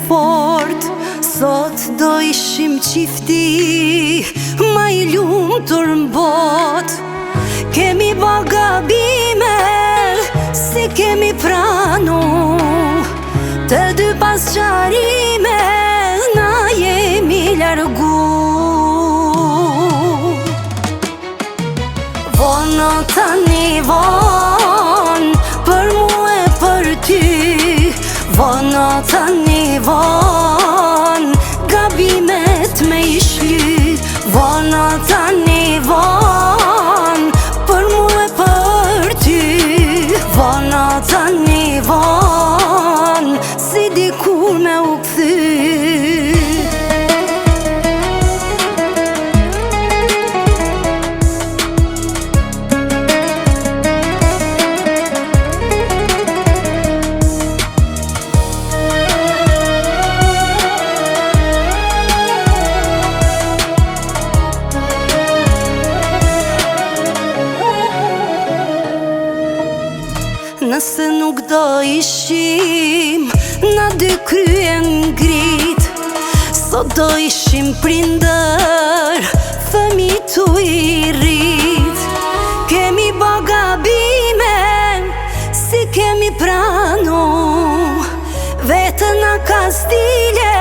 fort. Sot do ishim qifti ma I lumtur n'bot. Kemi ba gabime si kemi pranu, të dy pas qarime na jemi largu. Vono tani von për mu e për ty, vono tani von gabimet me I shly. Vono tani von për mu e për ty, vono tani von si dikur me u kthy. Nëse nuk do ishim na dy krye ngrit, sot do ishim prindër, fëmi tu I rrit. Kemi ba gabime si kemi pranu, vetën na ka stile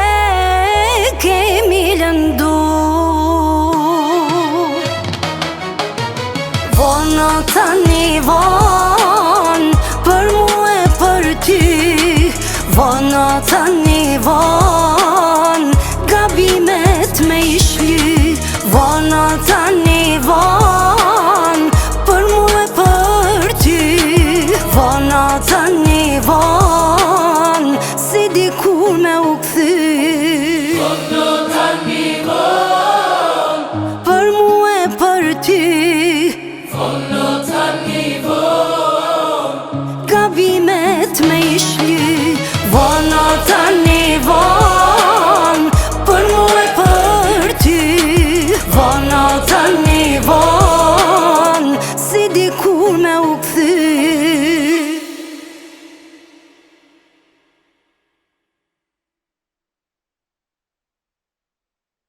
kemi lëndu. Vono tani von për mu e për ty, vono tani von gabimet me I shly. Vono tani von për mu e për ty, vono tani von si dikur me u kthy.